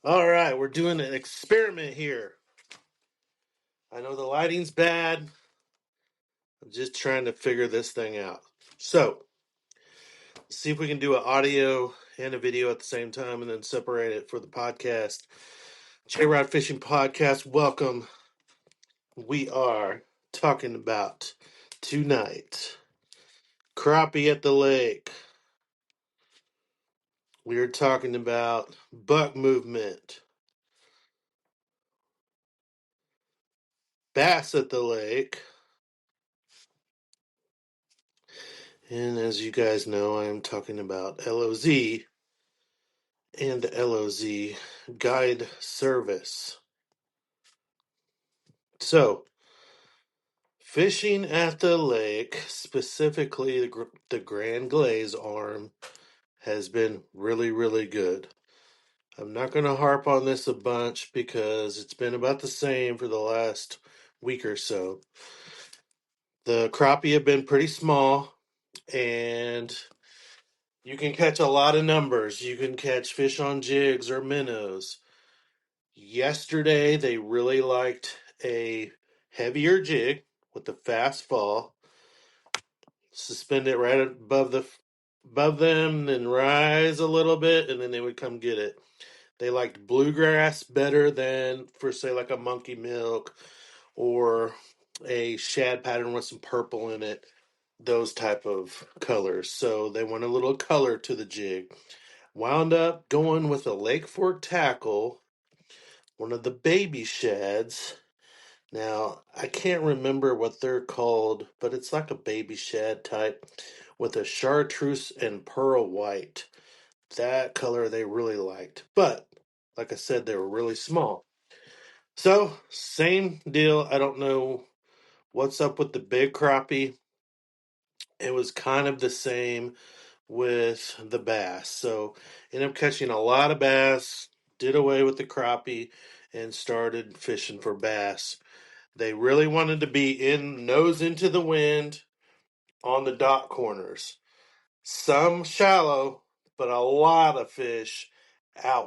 All right, we're doing an experiment here. I know the lighting's bad. I'm just trying to figure this thing out. So, see if we can do an audio and a video at the same time and then separate it for the podcast. J-Rod Fishing Podcast, welcome. We are talking about tonight crappie at the lake. We are talking about buck movement, bass at the lake. And as you guys know, I am talking about LOZ and the LOZ guide service. So, fishing at the lake, specifically the Grand Glaze arm, has been really, really good. I'm not going to harp on this a bunch because it's been about the same for the last week or so. The crappie have been pretty small, and you can catch a lot of numbers. You can catch fish on jigs or minnows. Yesterday, they really liked a heavier jig with a fast fall. Suspend it right above them, then rise a little bit, and then they would come get it. They liked bluegrass better than for say like a monkey milk or a shad pattern with some purple in it. Those type of colors. So they want a little color to the jig. Wound up going with a Lake Fork tackle, one of the baby shads. Now, I can't remember what they're called, but it's like a baby shad type with a chartreuse and pearl white. That color they really liked. But, like I said, they were really small. So, same deal. I don't know what's up with the big crappie. It was kind of the same with the bass. So, ended up catching a lot of bass, did away with the crappie, and started fishing for bass. They really wanted to be in nose into the wind on the dock corners. Some shallow, but a lot of fish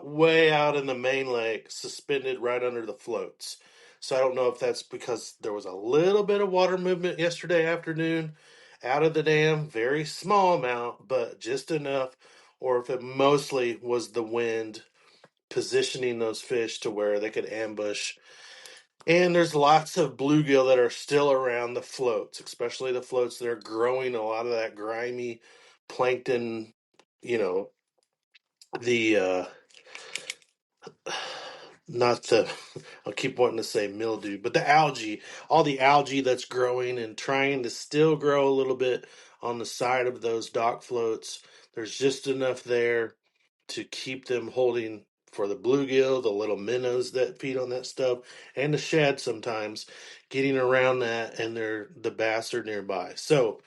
way out in the main lake, suspended right under the floats. So I don't know if that's because there was a little bit of water movement yesterday afternoon out of the dam, very small amount, but just enough, or if it mostly was the wind positioning those fish to where they could ambush. And there's lots of bluegill that are still around the floats, especially the floats that are growing a lot of that grimy plankton, you know, the not the I'll keep wanting to say mildew, but the algae, all the algae that's growing and trying to still grow a little bit on the side of those dock floats. There's just enough there to keep them holding for the bluegill, the little minnows that feed on that stuff, and the shad sometimes getting around that, and the bass are nearby. So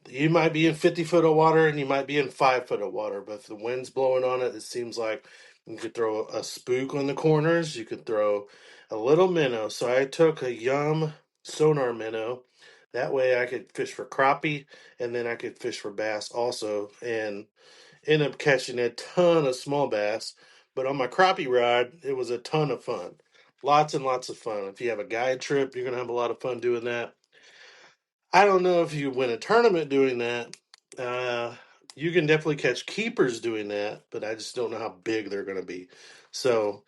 you might be in 50 foot of water and you might be in 5 foot of water, but if the wind's blowing on it, it seems like you could throw a spook on the corners. You could throw a little minnow. So I took a Yum sonar minnow. That way I could fish for crappie and then I could fish for bass also and end up catching a ton of small bass. But on my crappie ride, it was a ton of fun. Lots and lots of fun. If you have a guide trip, you're going to have a lot of fun doing that. I don't know if you win a tournament doing that. Uh, you can definitely catch keepers doing that, but I just don't know how big they're going to be. So,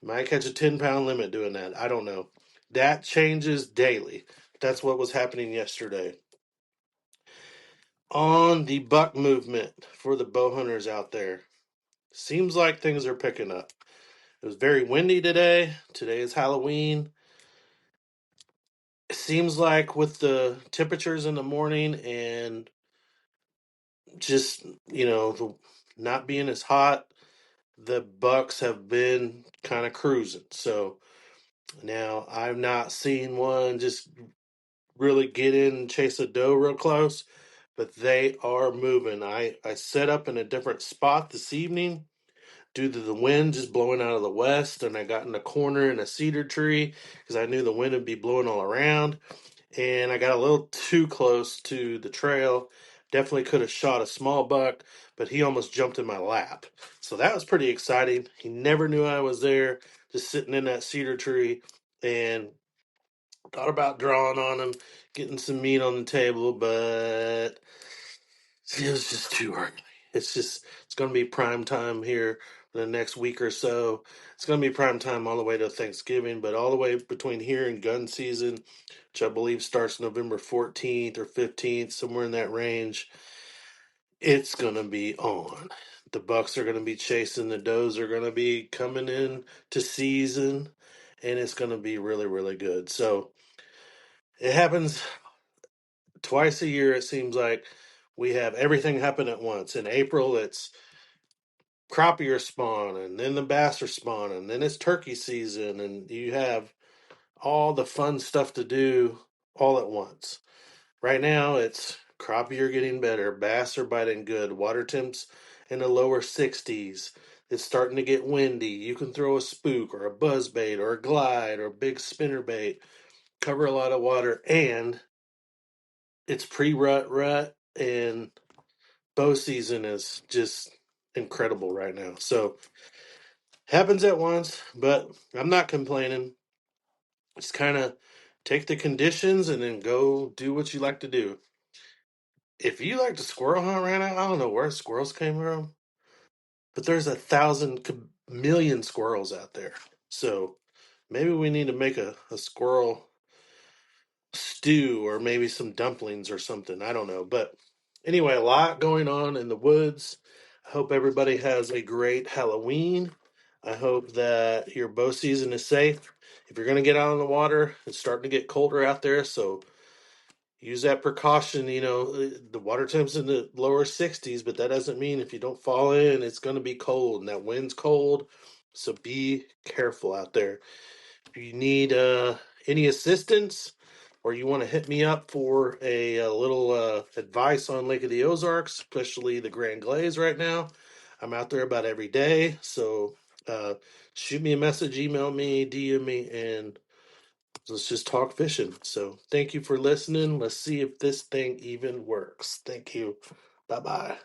you might catch a 10-pound limit doing that. I don't know. That changes daily. That's what was happening yesterday. On the buck movement for the bow hunters out there, seems like things are picking up. It was very windy today. Today is Halloween. It seems like with the temperatures in the morning and just not being as hot, the bucks have been kind of cruising. So now I've not seen one just really get in and chase a doe real close, but they are moving. I set up in a different spot this evening due to the wind just blowing out of the west, and I got in a corner in a cedar tree because I knew the wind would be blowing all around, and I got a little too close to the trail, Definitely could have shot a small buck, but he almost jumped in my lap. So that was pretty exciting. He never knew I was there, just sitting in that cedar tree, and thought about drawing on him, getting some meat on the table, but it was just too early. It's going to be prime time here for the next week or so. It's going to be prime time all the way to Thanksgiving, but all the way between here and gun season, which I believe starts November 14th or 15th, somewhere in that range, it's going to be on. The bucks are going to be chasing, the does are going to be coming in to season, and it's going to be really, really good. So it happens twice a year, it seems like. We have everything happen at once. In April, it's crappie are spawning, then the bass are spawning, then it's turkey season, and you have all the fun stuff to do all at once. Right now, it's crappie are getting better, bass are biting good, water temps in the lower 60s. It's starting to get windy. You can throw a spook or a buzz bait or a glide or a big spinner bait, cover a lot of water, and it's pre-rut, and bow season is just incredible right now. So happens at once, but I'm not complaining. Just kind of take the conditions and then go do what you like to do. If you like to squirrel hunt right now, I don't know where squirrels came from, but there's 1,000 million squirrels out there. So maybe we need to make a squirrel stew or maybe some dumplings or something. I don't know. But anyway, a lot going on in the woods. I hope everybody has a great Halloween. I hope that your bow season is safe. If you're going to get out on the water, it's starting to get colder out there, so use that precaution. You know, the water temp's in the lower 60s, but that doesn't mean if you don't fall in, it's going to be cold, and that wind's cold. So be careful out there. If you need any assistance or you want to hit me up for a little advice on Lake of the Ozarks, especially the Grand Glaze right now, I'm out there about every day. So uh, shoot me a message, email me, DM me, and let's just talk fishing. So thank you for listening. Let's see if this thing even works. Thank you. Bye bye.